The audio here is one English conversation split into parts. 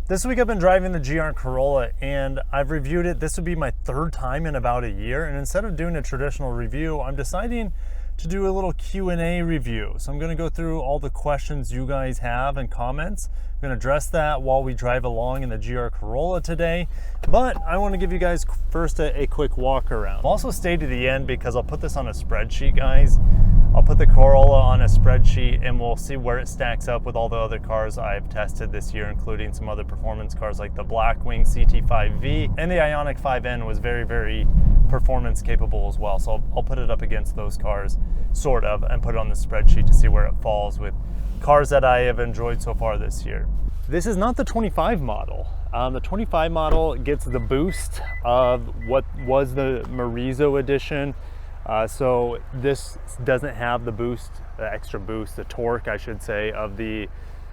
This week I've been driving the GR Corolla and I've reviewed it. This would be my third time in about a year, and instead of doing a traditional review, I'm deciding to do a little Q&A review. So I'm going to go through all the questions you guys have and comments. I'm going to address that while we drive along in the GR Corolla today, but I want to give you guys first a quick walk around. I'll also stay to the end because I'll put this on a spreadsheet, guys. I'll put the Corolla on a spreadsheet and we'll see where it stacks up with all the other cars I've tested this year, including some other performance cars like the Blackwing CT5V, and the Ioniq 5N was very performance capable as well. So I'll put it up against those cars, sort of, and put it on the spreadsheet to see where it falls with cars that I have enjoyed so far this year. This is not the 25 model. The 25 model gets the boost of what was the Morizo edition. So this doesn't have the boost, the extra boost, the torque, I should say, of the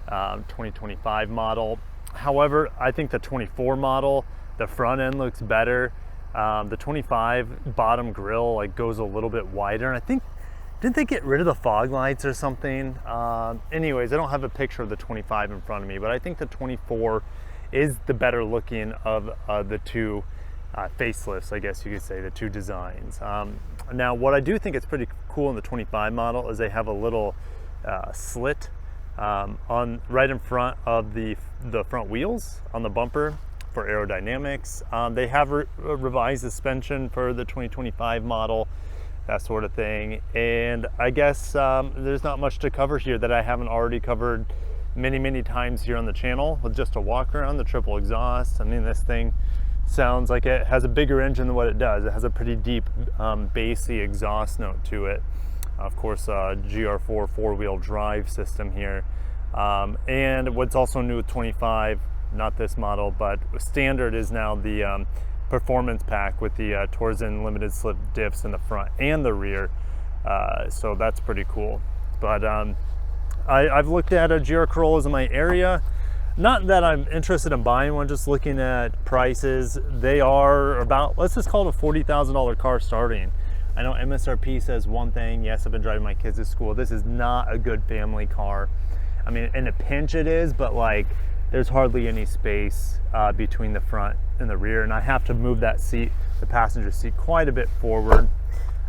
2025 model. However, I think the 24 model, the front end looks better. The 25 bottom grille goes a little bit wider, and I think, didn't they get rid of the fog lights or something? Anyways, I don't have a picture of the 25 in front of me, but I think the 24 is the better looking of the two facelifts, I guess you could say, the two designs. Now, what I do think is pretty cool in the 25 model is they have a little slit on right in front of the front wheels on the bumper for aerodynamics. They have revised suspension for the 2025 model, that sort of thing. And I guess there's not much to cover here that I haven't already covered many times here on the channel with just a walk around. The triple exhaust, I mean, this thing sounds like it has a bigger engine than what it does. It has a pretty deep bassy exhaust note to it. Of course, GR4 four-wheel drive system here. And what's also new with 25, not this model, but standard, is now the performance pack with the Torsen limited slip diffs in the front and the rear. So that's pretty cool. But I've looked at GR Corollas in my area. Not that I'm interested in buying one, just looking at prices. They are about, let's just call it a $40,000 car starting. I know MSRP says one thing. Yes, I've been driving my kids to school. This is not a good family car. I mean, in a pinch it is, but there's hardly any space between the front and the rear, and I have to move that seat, the passenger seat, quite a bit forward.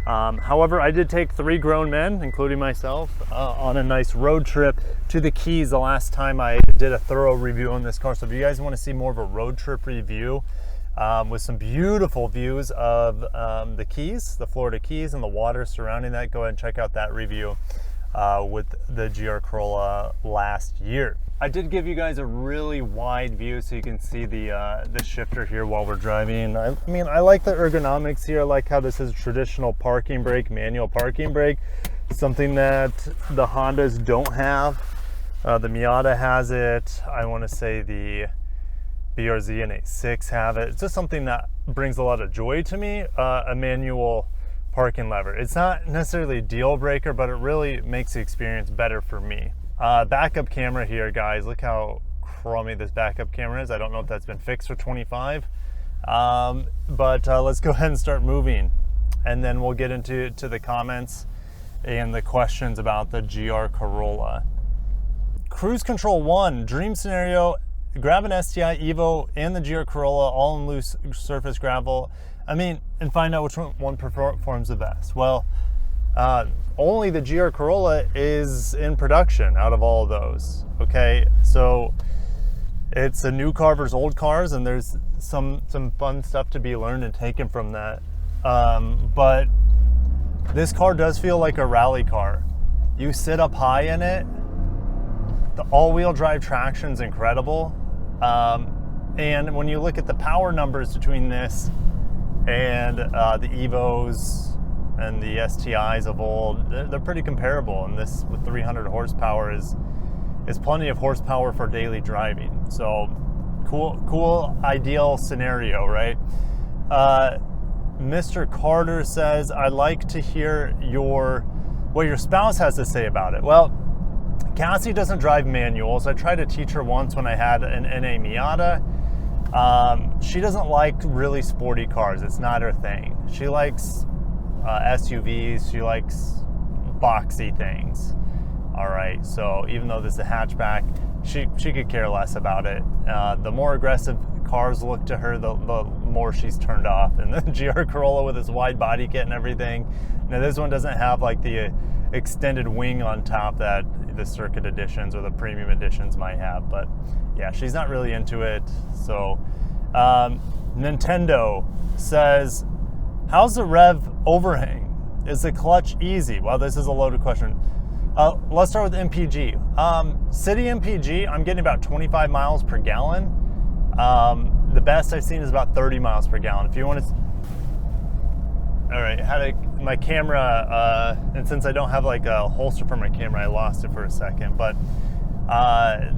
However, I did take 3 grown men, including myself, on a nice road trip to the Keys the last time I did a thorough review on this car. So if you guys want to see more of a road trip review with some beautiful views of the Keys, the Florida Keys, and the water surrounding that, go ahead and check out that review with the GR Corolla last year. I did give you guys a really wide view so you can see the shifter here while we're driving. I mean, I like the ergonomics here. I like how this is a traditional parking brake, manual parking brake, something that the Hondas don't have. The Miata has it. I want to say the BRZ and 86 have it. It's just something that brings a lot of joy to me, a manual parking lever. It's not necessarily a deal breaker, but it really makes the experience better for me. Backup camera here, guys. Look how crummy this backup camera is. I don't know if that's been fixed for 25, but let's go ahead and start moving, and then we'll get into the comments and the questions about the GR Corolla. Cruise Control 1, dream scenario, grab an STI Evo and the GR Corolla all in loose surface gravel. I mean, and find out which one performs the best. Well, only the GR Corolla is in production out of all of those. Okay, so it's a new car versus old cars, and there's some fun stuff to be learned and taken from that. But this car does feel like a rally car. You sit up high in it. The all-wheel drive traction is incredible. And when you look at the power numbers between this and the Evos and the STIs of old, they're pretty comparable, and this with 300 horsepower is plenty of horsepower for daily driving. So cool ideal scenario, right? Mr. Carter says, I'd like to hear what your spouse has to say about it. Well, Cassie doesn't drive manuals. I tried to teach her once when I had an NA Miata. She doesn't like really sporty cars. It's not her thing. She likes SUVs. She likes boxy things. All right, so even though this is a hatchback, she could care less about it. The more aggressive cars look to her, the more she's turned off. And the GR Corolla with its wide body kit and everything. Now this one doesn't have like the extended wing on top that the circuit editions or the premium editions might have, but yeah, she's not really into it. So Nintendo says, how's the rev overhang? Is the clutch easy? Well, this is a loaded question. Let's start with MPG. City MPG, I'm getting about 25 miles per gallon. The best I've seen is about 30 miles per gallon. If you want to, all right, my camera, and since I don't have like a holster for my camera, I lost it for a second, but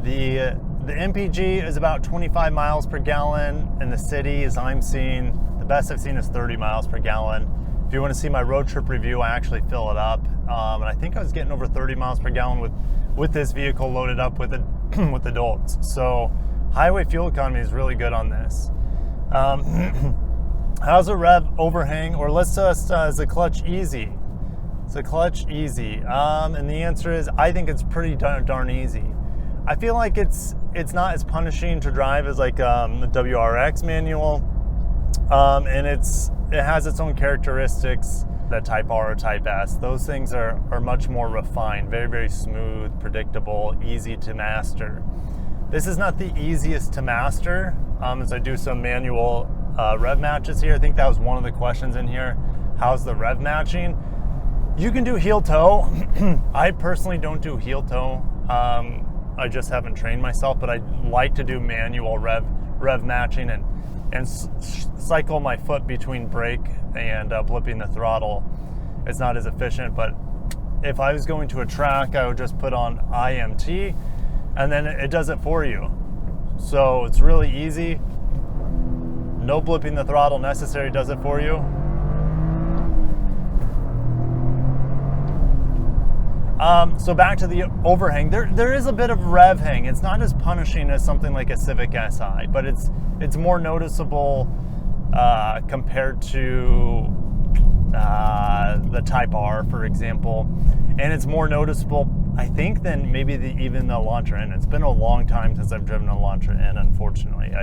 the MPG is about 25 miles per gallon, and the city, as I'm seeing, the best I've seen is 30 miles per gallon. If you want to see my road trip review, I actually fill it up, and I think I was getting over 30 miles per gallon with this vehicle loaded up with with adults. So highway fuel economy is really good on this. How's the rev overhang? Or let's just, is the clutch easy? Is the clutch easy? And the answer is, I think it's pretty darn easy. I feel like it's not as punishing to drive as like the WRX manual, and it has its own characteristics. That Type R or Type S, those things are much more refined, very, very smooth, predictable, easy to master. This is not the easiest to master. As I do some manual rev matches here, I think that was one of the questions in here. How's the rev matching? You can do heel toe. I personally don't do heel toe. I just haven't trained myself, but I like to do manual rev matching and cycle my foot between brake and blipping the throttle. It's not as efficient, but if I was going to a track, I would just put on IMT, and then it does it for you. So it's really easy. No blipping the throttle necessary, does it for you. So back to the overhang. There is a bit of rev hang. It's not as punishing as something like a Civic Si, but it's more noticeable compared to the Type R, for example, and it's more noticeable, I think, than maybe even the Elantra N. It's been a long time since I've driven an Elantra N, unfortunately.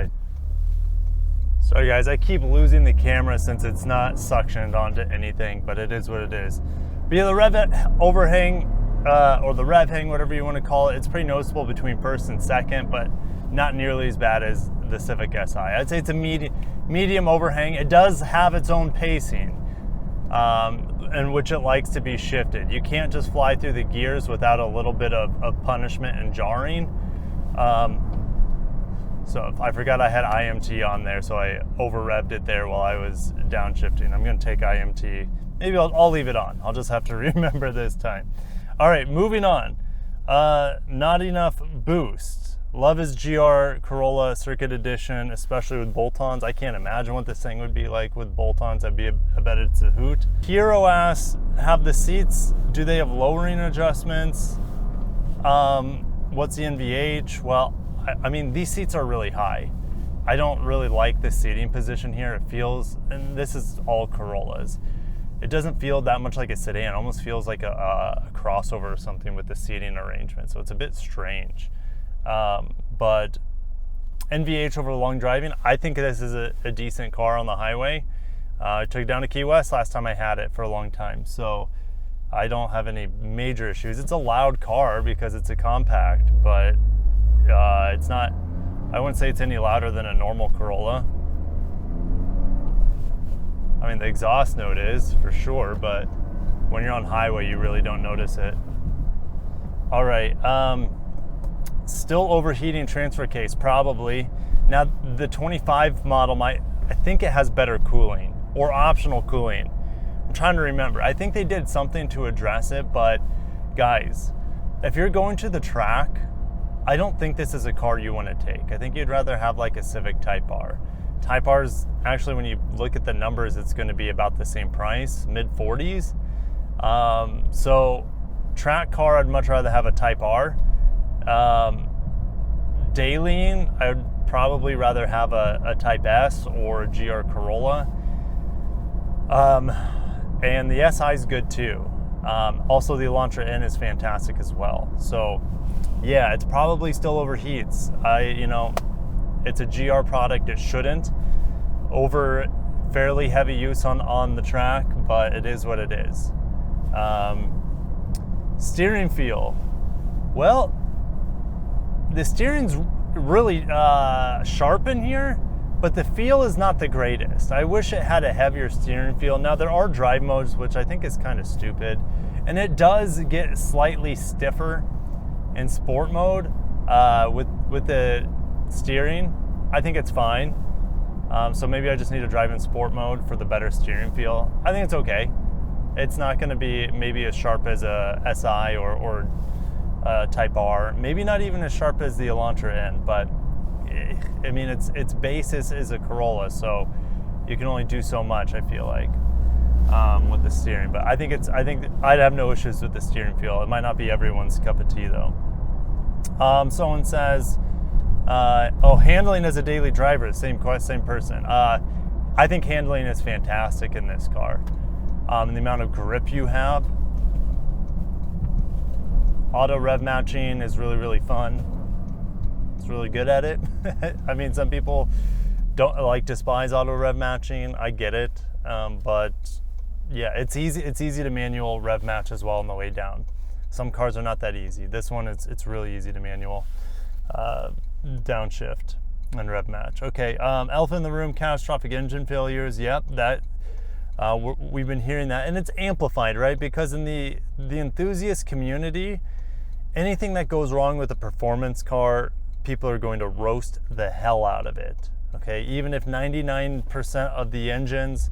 Sorry guys, I keep losing the camera since it's not suctioned onto anything, but it is what it is. But yeah, the rev overhang, or the rev hang, whatever you want to call it, it's pretty noticeable between first and second, but not nearly as bad as the Civic Si. I'd say it's a medium overhang. It does have its own pacing, in which it likes to be shifted. You can't just fly through the gears without a little bit of punishment and jarring. So I forgot I had IMT on there, so I over-revved it there while I was downshifting. I'm going to take IMT. Maybe I'll leave it on. I'll just have to remember this time. All right, moving on. Not enough boost. Love his GR Corolla Circuit Edition, especially with bolt-ons. I can't imagine what this thing would be like with bolt-ons. I bet it's a hoot. Hero asks, have the seats, do they have lowering adjustments? What's the NVH? Well, I mean, these seats are really high. I don't really like the seating position here. It feels, and this is all Corollas, it doesn't feel that much like a sedan. It almost feels like a crossover or something with the seating arrangement. So it's a bit strange. But NVH over long driving, I think this is a decent car on the highway. I took it down to Key West last time I had it for a long time. So I don't have any major issues. It's a loud car because it's a compact, but it's not, I wouldn't say it's any louder than a normal Corolla. I mean, the exhaust note is for sure, but when you're on highway, you really don't notice it. All right, still overheating transfer case, probably. Now, the 25 model I think it has better cooling or optional cooling. I'm trying to remember. I think they did something to address it, but guys, if you're going to the track, I don't think this is a car you want to take. I think you'd rather have like a Civic Type R. Type R's, actually, when you look at the numbers, it's going to be about the same price, mid-40s. So track car, I'd much rather have a Type R. Dailying, I'd probably rather have a Type S or a GR Corolla. And the SI is good too. Also, the Elantra N is fantastic as well. So yeah, it's probably still overheats. It's a GR product. It shouldn't. Over fairly heavy use on the track, but it is what it is. Steering feel. Well, the steering's really sharp in here, but the feel is not the greatest. I wish it had a heavier steering feel. Now, there are drive modes, which I think is kind of stupid, and it does get slightly stiffer in sport mode with the steering. I think it's fine. So maybe I just need to drive in sport mode for the better steering feel. I think it's okay. It's not going to be maybe as sharp as a SI or Type R. Maybe not even as sharp as the Elantra N, but I mean, its basis is a Corolla, so you can only do so much, I feel like, with the steering. But I think I'd have no issues with the steering feel. It might not be everyone's cup of tea, though. Someone says, handling as a daily driver, same person. I think handling is fantastic in this car. The amount of grip you have. Auto rev matching is really, really fun. It's really good at it. I mean, some people don't despise auto rev matching. I get it. But yeah, it's easy to manual rev match as well on the way down. Some cars are not that easy. This one, it's really easy to manual downshift and rev match. Okay, elephant in the room, catastrophic engine failures. Yep, that we've been hearing that, and it's amplified, right? Because in the enthusiast community, anything that goes wrong with a performance car, people are going to roast the hell out of it. Okay, even if 99% of the engines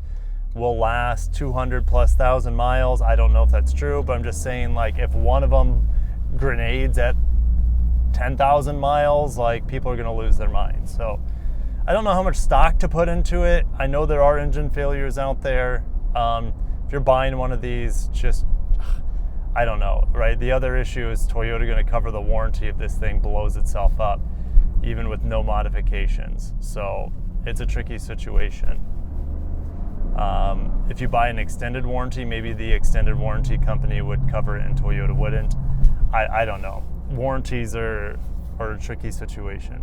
will last 200,000+ miles. I don't know if that's true, but I'm just saying, if one of them grenades at 10,000 miles, people are gonna lose their minds. So I don't know how much stock to put into it. I know there are engine failures out there. If you're buying one of these, just, I don't know, right? The other issue is Toyota gonna cover the warranty if this thing blows itself up, even with no modifications. So it's a tricky situation. If you buy an extended warranty, maybe the extended warranty company would cover it and Toyota wouldn't. I don't know. Warranties are a tricky situation.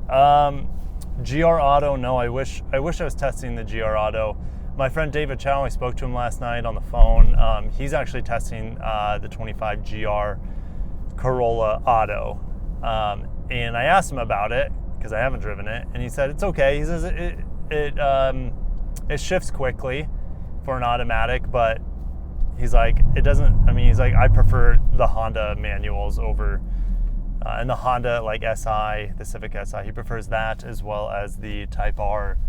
GR Auto, no, I wish I was testing the GR Auto. My friend David Chow, I spoke to him last night on the phone. He's actually testing the 25 GR Corolla Auto. And I asked him about it because I haven't driven it, and he said it's okay. He says it shifts quickly for an automatic, but he's like, I prefer the Honda manuals over, and the Honda SI, the Civic SI, he prefers that as well as the Type R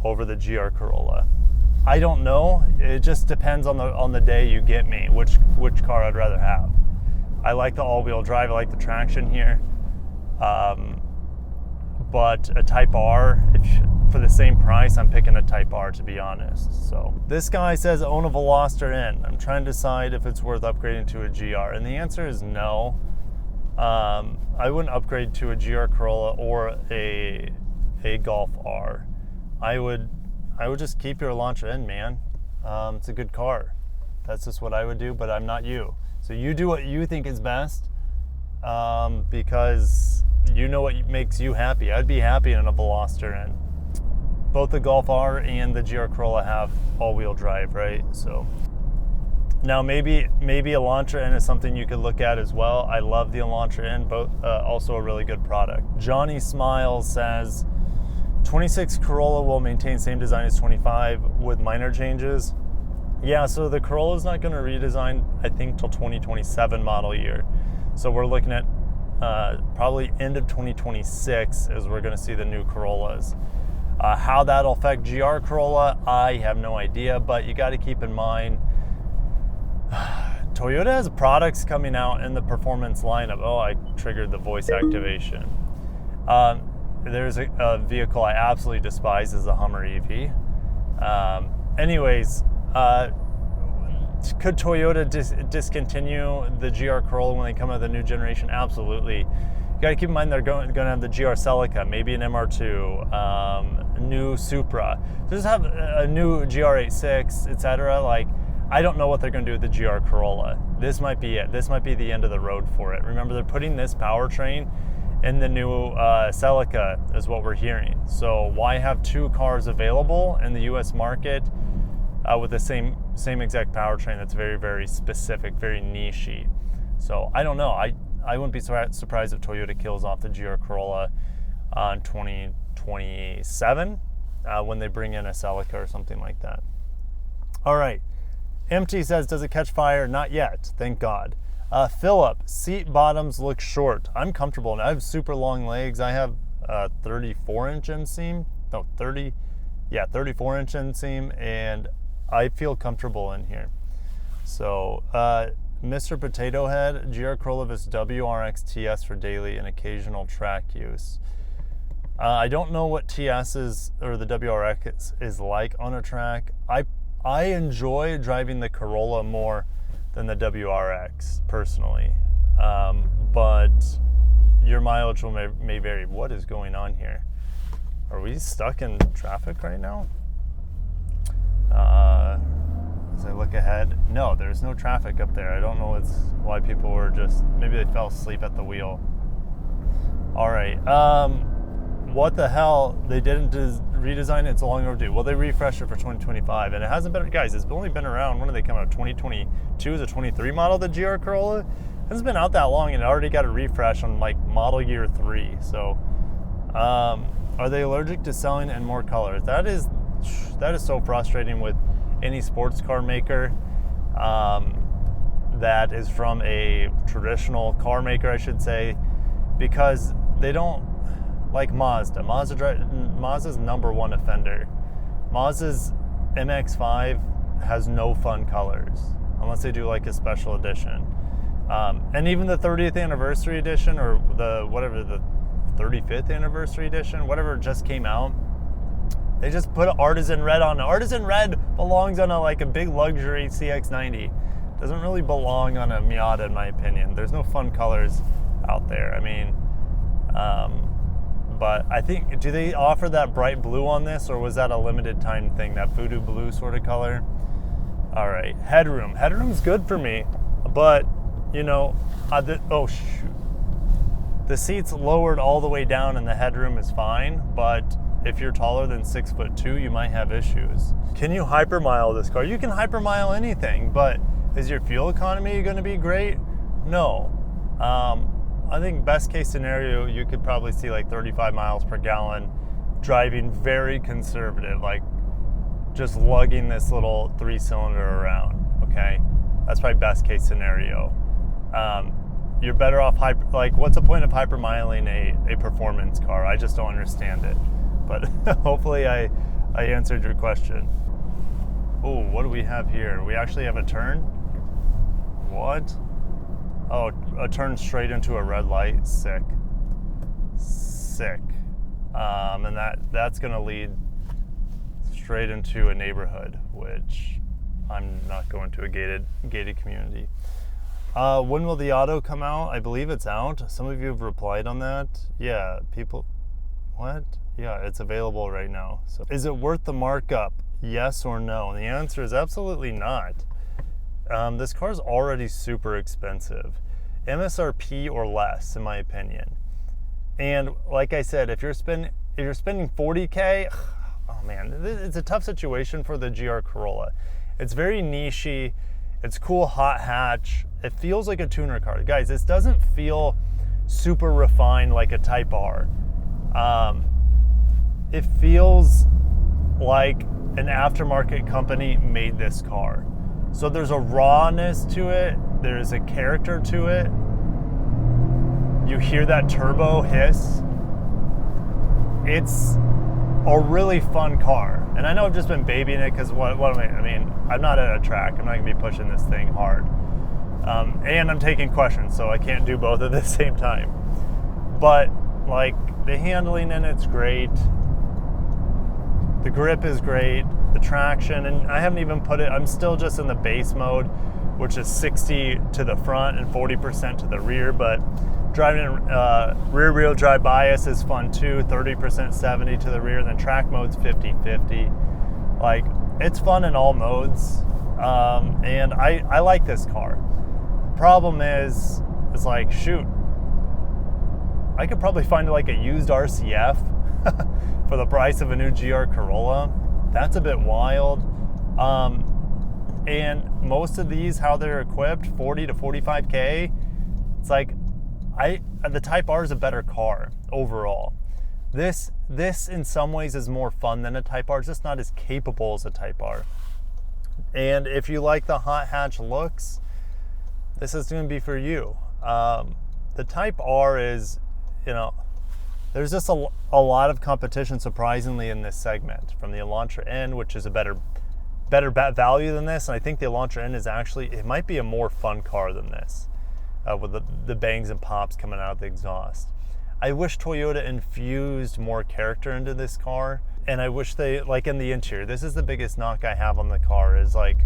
over the GR Corolla. I don't know, it just depends on the day you get me, which car I'd rather have. I like the all-wheel drive, I like the traction here. But a Type R, for the same price, I'm picking a Type R, to be honest. So this guy says own a Veloster N. I'm trying to decide if it's worth upgrading to a GR, and the answer is no. I wouldn't upgrade to a GR Corolla or a Golf R. I would just keep your Elantra N, man. It's a good car. That's just what I would do, but I'm not you. So you do what you think is best, because you know what makes you happy. I'd be happy in a Veloster N. Both the Golf R and the GR Corolla have all-wheel drive, right? So now maybe Elantra N is something you could look at as well. I love the Elantra N, both also a really good product. Johnny Smiles says 26 Corolla will maintain same design as 25 with minor changes. Yeah, so the Corolla is not going to redesign, I think, till 2027 model year. So we're looking at probably end of 2026 as we're going to see the new Corollas. How that'll affect GR Corolla, I have no idea, but you got to keep in mind, Toyota has products coming out in the performance lineup. Oh, I triggered the voice activation. There's a vehicle I absolutely despise, is the Hummer EV. Anyways, could Toyota discontinue the GR Corolla when they come out with the new generation? Absolutely. You got to keep in mind they're going to have the GR Celica, maybe an MR2, new Supra. Just have a new GR86, etc. I don't know what they're going to do with the GR Corolla. This might be it. This might be the end of the road for it. Remember, they're putting this powertrain in the new Celica, is what we're hearing. So why have two cars available in the U.S. market with the same exact powertrain that's very, very specific, very niche-y? So I don't know. I wouldn't be surprised if Toyota kills off the GR Corolla in 2027 when they bring in a Celica or something like that. All right. Empty says, does it catch fire? Not yet, thank God. Philip, seat bottoms look short. I'm comfortable and I have super long legs. I have 34-inch inseam. No, 34-inch inseam, and I feel comfortable in here. So, Mr. Potato Head, GR Corolla vs WRX TS for daily and occasional track use. I don't know what TS is, or the WRX is like on a track. I enjoy driving the Corolla more than the WRX personally, but your mileage may vary. What is going on here? Are we stuck in traffic right now? As I look ahead, no, there's no traffic up there. I don't know why people were maybe they fell asleep at the wheel. All right, what the hell? They didn't redesign it. It's long overdue. Well, they refreshed it for 2025, and it hasn't been, guys, it's only been around, when did they come out? 2022 is a 23 model, the GR Corolla. It hasn't been out that long, and it already got a refresh on like model year 3. So are they allergic to selling in more colors? That is so frustrating with any sports car maker that is from a traditional car maker, I should say, because they don't, like Mazda. Mazda's number one offender. Mazda's MX-5 has no fun colors unless they do like a special edition. And even the 30th anniversary edition, or the 35th anniversary edition, whatever just came out, they just put Artisan Red on. Artisan Red belongs on a big luxury CX-90. Doesn't really belong on a Miata, in my opinion. There's no fun colors out there. I mean, but I think, do they offer that bright blue on this, or was that a limited time thing, that voodoo blue sort of color? All right, headroom. Headroom's good for me, but you know, oh shoot. The seat's lowered all the way down and the headroom is fine, but if you're taller than 6'2", you might have issues. Can you hypermile this car? You can hypermile anything, but is your fuel economy going to be great? No. I think best case scenario, you could probably see like 35 miles per gallon, driving very conservative, like just lugging this little 3-cylinder around, okay? That's probably best case scenario. You're better off, what's the point of hypermiling a performance car? I just don't understand it. But hopefully I answered your question. Oh, what do we have here? We actually have a turn? What? Oh, a turn straight into a red light. Sick. And that's going to lead straight into a neighborhood, which I'm not going to a gated community. When will the auto come out? I believe it's out. Some of you have replied on that. Yeah, people. What? Yeah, it's available right now. So, is it worth the markup? Yes or no? And the answer is absolutely not. This car is already super expensive. MSRP or less, in my opinion. And like I said, if you're spending $40K, oh man, it's a tough situation for the GR Corolla. It's very niche-y. It's cool, hot hatch. It feels like a tuner car. Guys, this doesn't feel super refined like a Type R. It feels like an aftermarket company made this car. So there's a rawness to it. There's a character to it. You hear that turbo hiss. It's a really fun car. And I know I've just been babying it because what am I mean, I'm not at a track. I'm not going to be pushing this thing hard. And I'm taking questions, so I can't do both at the same time. But like, the handling in it's great. The grip is great. The traction, and I haven't even put it, I'm still just in the base mode, which is 60 to the front and 40% to the rear, but driving in rear wheel drive bias is fun too, 30% 70 to the rear, and then track mode's 50-50. Like, it's fun in all modes. And I like this car. The problem is, it's like, shoot, I could probably find like a used RCF for the price of a new GR Corolla. That's a bit wild. And most of these, how they're equipped, 40 to 45K, it's like, the Type R is a better car overall. This in some ways is more fun than a Type R. It's just not as capable as a Type R. And if you like the hot hatch looks, this is going to be for you. The Type R is, there's just a lot of competition, surprisingly, in this segment. From the Elantra N, which is a better value than this, and I think the Elantra N is actually, it might be a more fun car than this, with the bangs and pops coming out of the exhaust. I wish Toyota infused more character into this car, and I wish they, like in the interior, this is the biggest knock I have on the car, is like,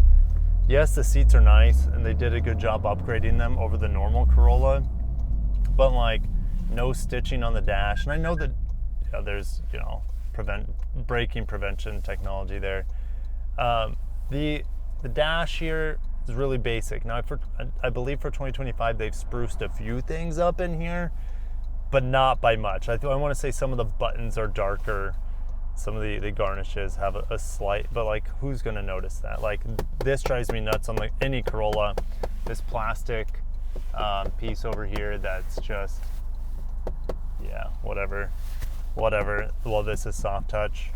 yes, the seats are nice, and they did a good job upgrading them over the normal Corolla, but like, no stitching on the dash. And I know that there's, braking prevention technology there. The dash here is really basic. Now, I believe for 2025, they've spruced a few things up in here, but not by much. I want to say some of the buttons are darker. Some of the garnishes have a slight, but like, who's going to notice that? Like, this drives me nuts on any Corolla. This plastic piece over here that's just, yeah, whatever. Well, this is soft touch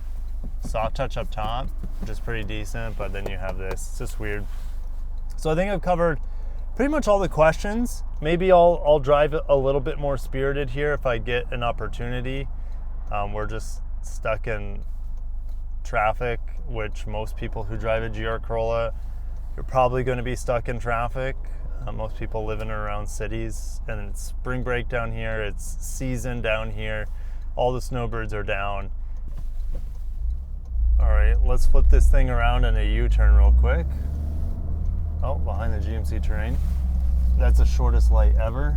up top, which is pretty decent, but then you have this. It's just weird. So I think I've covered pretty much all the questions. Maybe I'll drive a little bit more spirited here if I get an opportunity. We're just stuck in traffic, which most people who drive a GR Corolla, you're probably going to be stuck in traffic. Most people live in and around cities, and it's spring break down here, it's season down here, all the snowbirds are down. All right, let's flip this thing around in a U-turn real quick. Oh, behind the GMC Terrain. That's the shortest light ever.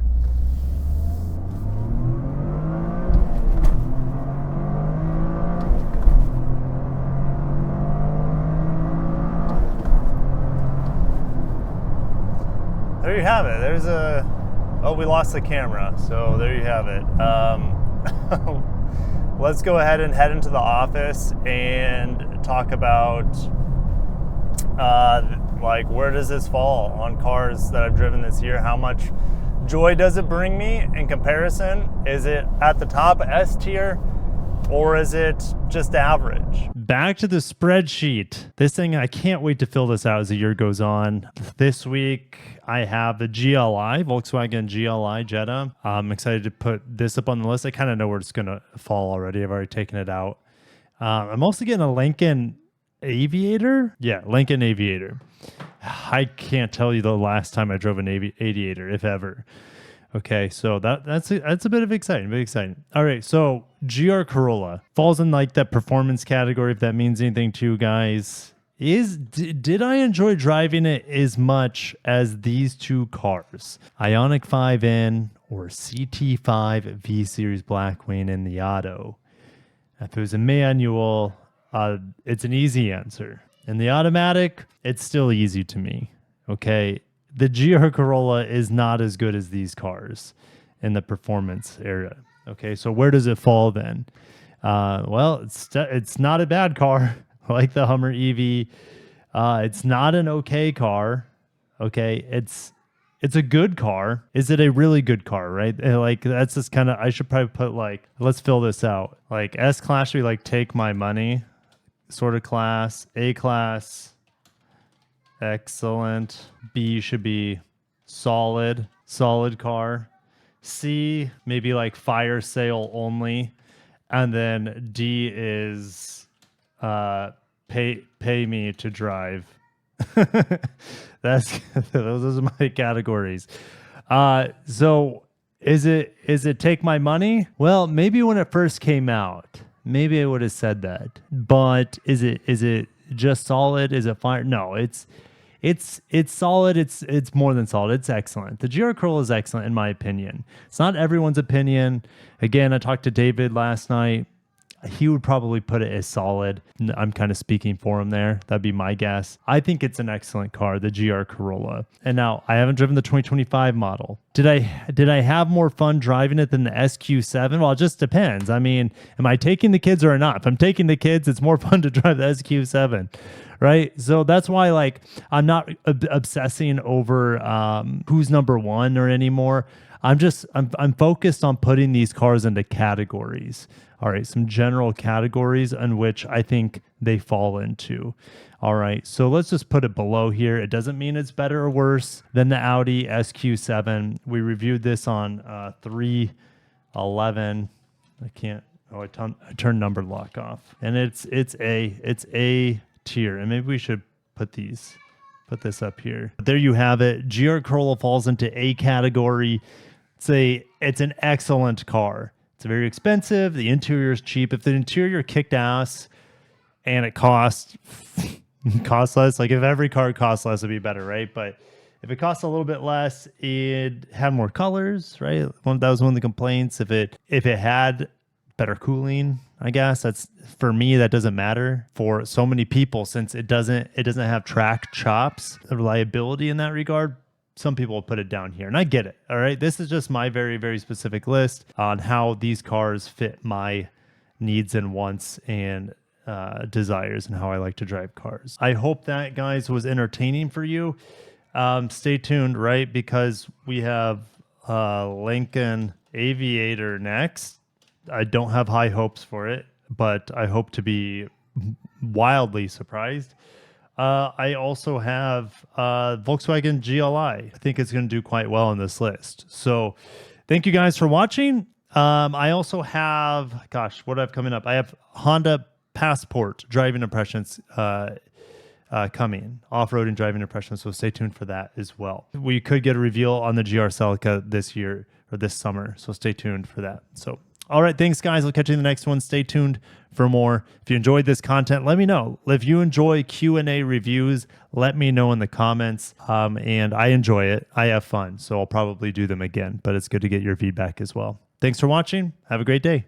There you have it. There's oh, we lost the camera, so there you have it. Let's go ahead and head into the office and talk about like, where does this fall on cars that I've driven this year? How much joy does it bring me in comparison? Is it at the top, S tier, or is it just average? Back to the spreadsheet. This thing, I can't wait to fill this out as the year goes on. This week, I have the GLI, Volkswagen GLI Jetta. I'm excited to put this up on the list. I kind of know where it's going to fall already. I've already taken it out. I'm also getting a Lincoln Aviator. Yeah, Lincoln Aviator. I can't tell you the last time I drove an Aviator, if ever. Okay, so that's a bit of exciting, All right, so GR Corolla falls in like that performance category, if that means anything to you guys. Did I enjoy driving it as much as these two cars? Ioniq 5N or CT5 V-Series Blackwing in the auto? If it was a manual, it's an easy answer. In the automatic, it's still easy to me, okay? The GR Corolla is not as good as these cars in the performance era. Okay, so where does it fall then? Well, it's not a bad car like the Hummer EV. It's not an okay car. Okay, it's a good car. Is it a really good car, right? Like, that's just kind of, I should probably put like, let's fill this out. Like, S class should be like take my money sort of class. A class, excellent. B should be solid car. C, maybe like fire sale only. And then D is pay me to drive. Those are my categories. So is it take my money? Well, maybe when it first came out, maybe I would have said that. But is it just solid? Is it fire? No, it's solid. It's more than solid. It's excellent. The GR Corolla is excellent in my opinion. It's not everyone's opinion. Again, I talked to David last night. he would probably put it as solid. I'm kind of speaking for him there. That'd be my guess. I think it's an excellent car, the GR Corolla. And now I haven't driven the 2025 model. Did I have more fun driving it than the SQ7? Well, it just depends. I mean, am I taking the kids or not? If I'm taking the kids, it's more fun to drive the SQ7. Right. So that's why, like, I'm not obsessing over who's number one or anymore. I'm focused on putting these cars into categories. All right. Some general categories in which I think they fall into. All right. So let's just put it below here. It doesn't mean it's better or worse than the Audi SQ7. We reviewed this on 3/11. I can't. Oh, I turned number lock off, and it's a tier, and maybe we should put this up here. But there you have it. GR Corolla falls into A category. It's an excellent car. It's very expensive. The interior is cheap. If the interior kicked ass and it cost less, like if every car costs less, it'd be better, right? But if it costs a little bit less, it had more colors, right? That was one of the complaints. If it had better cooling, I guess that's, for me, that doesn't matter for so many people, since it doesn't have track chops, reliability in that regard. Some people will put it down here, and I get it. All right, this is just my very, very specific list on how these cars fit my needs and wants and desires, and how I like to drive cars. I hope that, guys, was entertaining for you. Stay tuned, right? Because we have Lincoln Aviator next. I don't have high hopes for it, but I hope to be wildly surprised. I also have Volkswagen GLI. I think it's going to do quite well on this list. So thank you guys for watching. I also have, gosh, what do I have coming up? I have Honda Passport driving impressions coming, off-roading driving impressions. So stay tuned for that as well. We could get a reveal on the GR Celica this year or this summer. So stay tuned for that. So all right, thanks, guys. I'll catch you in the next one. Stay tuned for more. If you enjoyed this content, let me know. If you enjoy Q&A reviews, let me know in the comments. And I enjoy it. I have fun, so I'll probably do them again. But it's good to get your feedback as well. Thanks for watching. Have a great day.